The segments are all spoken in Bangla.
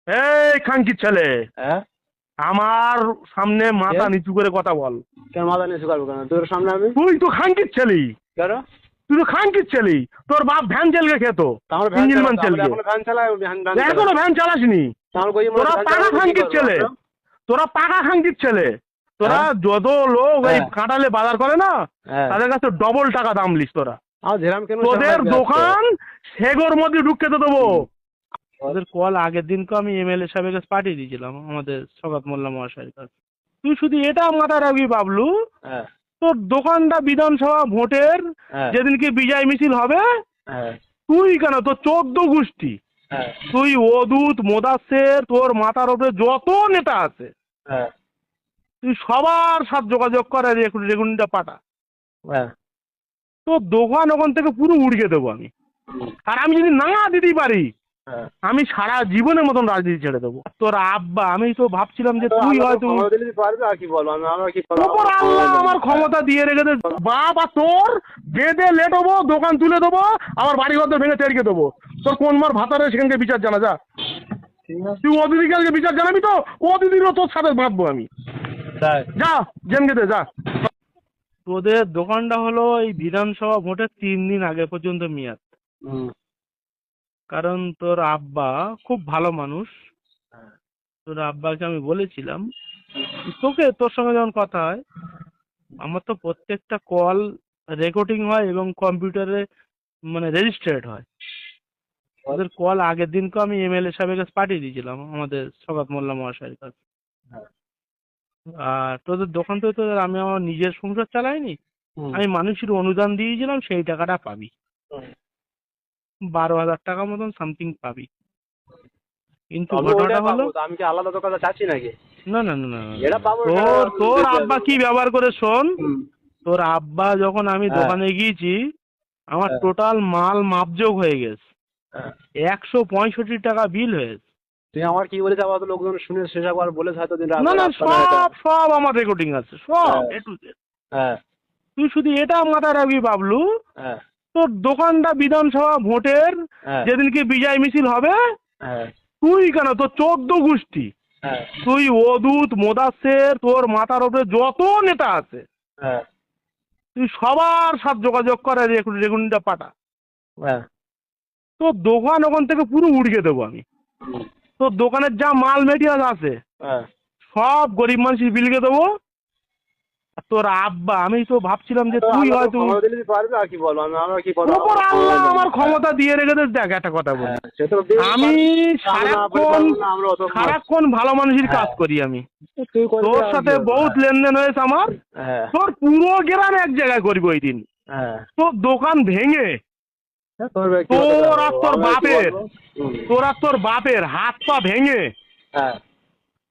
এই খানকির ছেলে, হ্যাঁ আমার সামনে মাথা নিচু করে কথা বল। কেন মাথা নিচু করবো কেন? তোর সামনে আমি? তুই তো খানকির ছেলি, কেন? তুই তো খানকির ছেলি। তোর বাপ ভ্যান চালকে খেত, তাহলে ভ্যান ইঞ্জিন মান চালাতো, চালকে। এখনো ভ্যান চালায়, এখনো ভ্যান চালাসনি? তাহলে কই তোরা পাকা খানকির ছেলে, তোরা পাকা খানকির ছেলে। তোরা যত লোক ওই কাঁটালে বাজার করে না, তাদের কাছে ডবল টাকা দাম লিস তোরা। তোদের দোকান সেগোর মধ্যে ঢুকতে তো দেবো। ওদের কল আগের দিনকে আমি এমএলএ সাহেবের কাছে পাঠিয়ে দিয়েছিলাম, আমাদের শওকত মোল্লা মহাশয়ের কাছে। তুই শুধু এটা মাথায় রাখবি বাবলু, তোর দোকানটা বিধানসভা ভোটের যেদিনকে বিজয় মিছিল হবে, তুই কেন, তোর 14 গোষ্ঠী, তুই অদূত মোদাসের, তোর মাথার উপরে যত নেতা আছে, তুই সবার সাথে যোগাযোগ করে রেগুনটা পাঠা। তোর দোকান ওখান থেকে পুরো উড়িয়ে দেবো আমি। আর আমি যদি না দিতে পারি, আমি সারা জীবনের মতন রাজনীতি ছেড়ে দেবো। তোর আব্বা, আমি তো ভাবছিলাম যে তুই হয়তো আল্লাহ আমার ক্ষমতা দিয়ে রেখেছে। বাবা তোর বেঁধে লেট হবো, দোকান তুলে দেবো, আবার বাড়ি ঘর ভেঙে তেড়কে দেবো। তোর কোন মার ভাতারে সেখানকে বিচার জানা যা। তুই অতিথিকালকে বিচার জানাবি তো, অতিথিরও তোর সাথে বাঁধবো আমি। যা জেনগেতে যা। তোদের দোকানটা হলো এই বিধানসভা ভোটের 3 দিন আগে পর্যন্ত মেয়াদ। কারণ তোর আব্বা খুব ভালো মানুষ। তোর আব্বাকে আমি বলেছিলাম, তোর সঙ্গে যখন কথা হয়, আমার তো প্রত্যেকটা কল রেকর্ডিং হয় এবং কম্পিউটারে মানে রেজিস্টার্ড হয়। ওদের কল আগের দিনকে আমি এমএলএ সাহেবের কাছে পাঠিয়ে দিয়েছিলাম, আমাদের শওকত মোল্লা মহাশয়ের কাছে। আর তোদের দোকান থেকে তোদের আমি আমার নিজের সংসার চালাইনি, আমি মানুষের অনুদান দিয়েছিলাম, সেই টাকাটা পাবি। 12,000 টাকা মতন সামথিং পাবি। কিন্তু ঘটনাটা হলো, আমি কি আলাদা দোকানে যাচ্ছি নাকি? না না না না, তোর আব্বা কি ব্যবহার করে শোন। তোর আব্বা যখন আমি দোকানে গিয়েছি, আমার টোটাল মাল মাপযোগ হয়ে গেছে, 165 টাকা বিল হয়েছে। তুই আমার কি বলেছে, আবার লোকজন শুনে শেষ একবার বলেছে হয়তো। না না, সব আমার রেকর্ডিং আছে, সব এ টু জেড। তুই শুধু এটা মাথায় রাখবি বাবলু, তোর দোকানটা বিধানসভা ভোটের যেদিনকে বিজয় মিছিল হবে, তুই কেন, তোর 14 গোষ্ঠী, তুই অদূত মোদাসের, তোর মাথার উপরে যত নেতা আছে, তুই সবার সাথে যোগাযোগ করে রেগুনটা পাঠা। তোর দোকান ওখান থেকে পুরো উড়িয়ে দেবো আমি। তোর দোকানের যা মাল মেটেরিয়াল আছে সব গরিব মানুষের বিলকে দেবো। তোর আব্বা, আমি তো ভাবছিলাম যে তুই হয়তো আল্লাহ আমার ক্ষমতা দিয়ে রেখেছে। দেখ একটা কথা বলি, আমি সারাক্ষণ ভালো মানুষের কাজ করি। আমি তোর সাথে বহুত লেনদেন হয়েছে আমার। তোর পুরো গ্রাম এক জায়গায় করবি ওই দিন। তোর দোকান ভেঙে তোর আর তোর বাপের হাত পা ভেঙে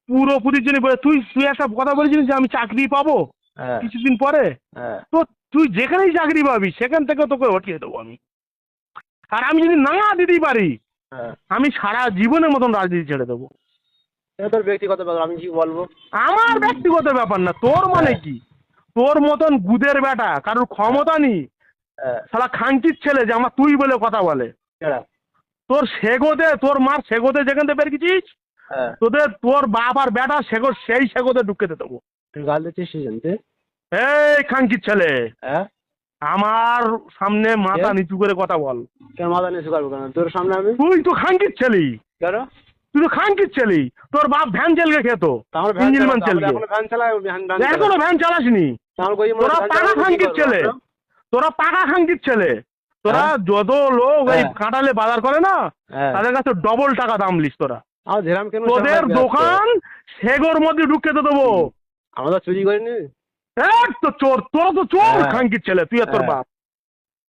পুরোপুরির জন্য তুই একটা কথা বলেছিলিস যে আমি চাকরি পাবো কিছুদিন পরে। তো তুই যেখানেই চাকরি পাবি সেখান থেকে তোকে হটিয়ে দেবো আমি। আর আমি যদি না দিতে পারি, আমি সারা জীবনের মতন রাজনীতি ছেড়ে দেবো। তোর ব্যক্তিগত ব্যাপার, আমি কি বলবো? আমার ব্যক্তিগত ব্যাপার না। তোর মানে কি, তোর মতন গুদের বেটা কারোর ক্ষমতা নেই। শালা খানকির ছেলে যে আমার তুই বলে কথা বলে। তোর সেগোতে, তোর মার সেগোতে যেখান থেকে বের গেছিস, তোর বাপ আর বেটা সেগো সেই সেগোতে ঢুকে দেবো। এই খানকির ছেলে, আমার সামনে মাথা নিচু করে কথা বল। কেন মাথা নিচু করবো কেন? তোর সামনে আমি? তুই তো খানকির ছেলি। কেন? তুই তো খানকির ছেলি। তোর বাপ ভ্যান চালকে খেত, ইঞ্জিন মান চালকে। এখনো ভ্যান চালাসনি? তোরা পাকা খানকির ছেলে, তোরা পাকা খানকির ছেলে। তোরা যত লোক ওই কাঁটালে বাজার করে না, তাদের কাছে ডবল টাকা দাম লিস তোরা। তোদের দোকান সেগোর মধ্যে ঢুকতে তো দেবো। আমরা তো চুরি করিনি। তো চোর, তোরা তো চোর খানকির ছেলে, তুই আর তোর বাপ।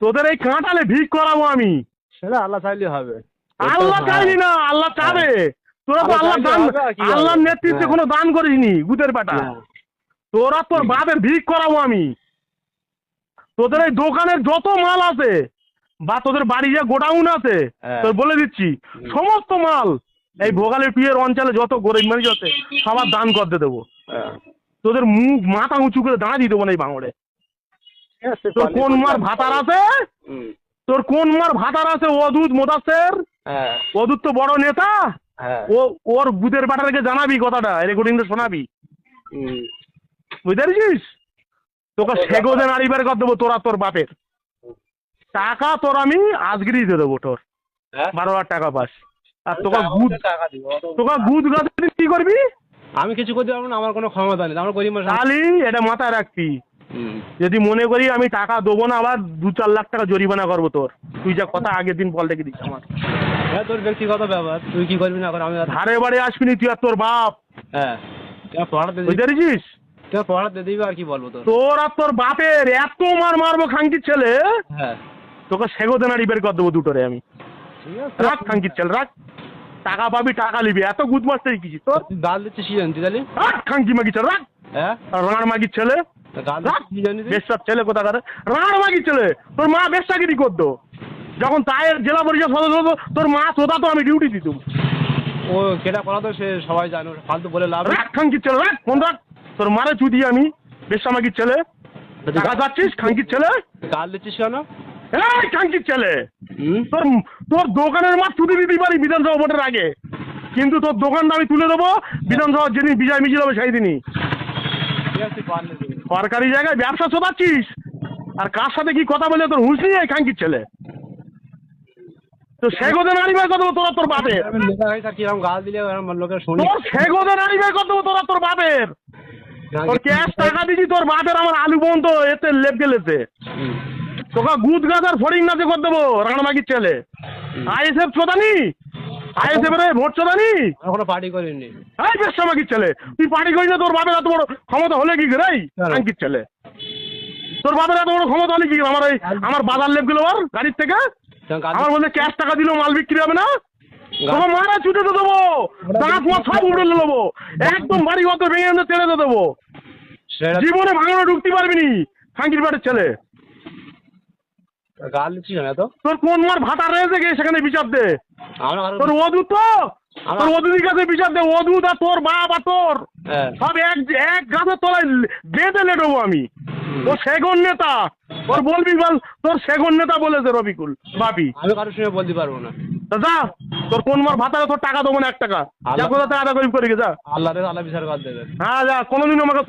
তোদের এই কাঁটালে ভিক করাবো আমি। সেটা আল্লাহ চাইলে হবে। আল্লাহ চাইলি না, আল্লাহ চাবে। তোরা তো আল্লাহর নেতৃত্বে কোনো দান করিসনি গুদের বেটা। তোরা তোর বাপের ভিক করাবো আমি। তোদের এই দোকানের যত মাল আছে বা তোদের বাড়ি যে গোডাউন আছে, তোর বলে দিচ্ছি সমস্ত মাল এই ভোগালের পিয়ের অঞ্চলে যত গরিব মানুষ আছে সবার দান করতে দেবো। তোদের মুখ মাথা উঁচু করে দাঁড়িয়ে দেবো না এই বাংলায়। তোর কোন মার ভাতার আছে, তোর কোন মার ভাতার আছে অদূত মোদাসের? অদূত তো বড় নেতা। হ্যাঁ। ওর বুধের বাটারকে জানাবি কথাটা, রেকর্ডিংটা শোনাবি, বুঝতে পেরেছিস? তোকে সেগোদে নারী বের করে দেবো তোরা তোর বাপের টাকা, তোর আমি আজকেরই দিয়ে দেবো তোর 12,000 টাকা পাস। আর তোকে গুদ গাছে কি করবি? আমি কিছু করতে পারবো না, আমার কোনো ক্ষমতা নেই, আমার গরিব মানুষ। খালি এটা মাথায় রাখবি, যদি মনে করি আমি টাকা দেবো না আবার 2-4 লাখ টাকা জরিমানা করবো তোর। তুই যা কথা আগের দিন বল ডেকে দিস আমার। হ্যাঁ, তোর ব্যক্তিগত ব্যাপার, তুই কি করবি না কর, আমি ধারে বাড়ি আসবি নি তুই আর তোর বাপ। হ্যাঁ, পড়াতে বুঝতে পেরেছিস? পড়াতে দিবি, আর কি বলবো তোর। তোর আর তোর বাপের এত মারবো খাঙ্কির ছেলে, হ্যাঁ, তোকে সেগোদে নারী বের করে দেবো দুটোরে আমি। রাখ খাঙ্কির ছেলে রাখ, টাকা পাবি টাকা নিবি, এত গুদ মারতে শিখেছিস তোর? তুই গাল দিচ্ছিস কি জানি তাহলে? রাখ খাঙ্কি মাগি ছেলে রাখ, হ্যাঁ, রাঁড় মাগির ছেলে গাল রাখ, দিচ্ছিস কি জানি? বেশসব ছেলে কোথাকার রাঁড় মাগির ছেলে। তোর মা বেশাগিরি করতো যখন তায়ের জেলা পরিষদ সদস্য হতো, তোর মা তোতা তো আমি ডিউটি দিতুম। ও কেটা করা তো সে সবাই জানো, ফালতু বলে লাভ। রাখ খাঙ্কির ছেলে রাখ, ফোন রাখ, তোর মারে চুদি আমি বেশামাগির ছেলে। টাকা যাচ্ছিস খাঙ্কির ছেলে, গাল দিচ্ছিস কেন? এই খাঙ্কির ছেলে, তোর তোর দোকানের মাছ চুদি দিতে পারি বিধানসভা ভোটের আগে, কিন্তু তোর দোকানটা আমি তুলে দেবো বিধানসভা যেদিন বিজয় মিছিল হবে সেই দিনই। সরকারি জায়গায় ব্যবসা চোদাচ্ছিস, আর কার সাথে কি কথা বলে তোর হুঁশ নেই খাঙ্কির ছেলে? তো সেগোদে নারী বের করে দেবো তোরা তোর বাপের। কিরকম গাল দিলে লোকের শুনি। তোর সেগোদে নারী বের করে দেবো তোরা তোর বাপের। তোর ক্যাশ টাকা দিছি তোর বাপের আমার আলু পর্যন্ত এতে লেপ গেলেছে। তোকে গুদ গাছ আর ফড়িং নাচে করে দেবো রাঙামাগির ছেলে। আইএসএফ চোদানি, আইএসএফ এর ভোট চোদানি। কোনো পার্টি করিনি। এই বেশামাগির ছেলে, তুই পার্টি করিস না, তোর বাপের এত বড় ক্ষমতা হলে কি করে? খাঙ্কির ছেলে, তোর বাপের এত বড় ক্ষমতা হলে কি করে? আমার বাজার লেপ গেলো আর গাড়ির থেকে আমার বলতে ক্যাশ টাকা দিলেও মাল বিক্রি হবে না। তোমার মারা ছুটে তো দেবো, দাঁত মাছ সব উড়ে দেবো, একদম বাড়ি ঘর ভেঙে এনে তেড়ে তো দেবো, জীবনে ভাঙানো ঢুকতে পারবি নি খাঙ্কির বাড়ির ছেলে। গাল দিচ্ছিস না তো? তোর কোন মার ভাতা রয়েছে গিয়ে সেখানে বিচার দে। তোর অদূত তো, তোর অদূতির কাছে বিচার দে। অদূত আর তোর বাপ আর তোর সব এক গাছের তলায় বেঁধে লেটবো আমি। ও সেগন নেতা, ওর বলবি বল তোর সেগন নেতা বলেছে রবিকুল বাপি। আমি কারোর সঙ্গে বলতে পারবো না। যা, তোর কোন মার ভাতা তোর টাকা দেবো না 1 টাকা, যা কোথা থেকে আদা করি করে যা। আল্লাহ বিচার কর দেবে। হ্যাঁ যা, কোনোদিন আমাকে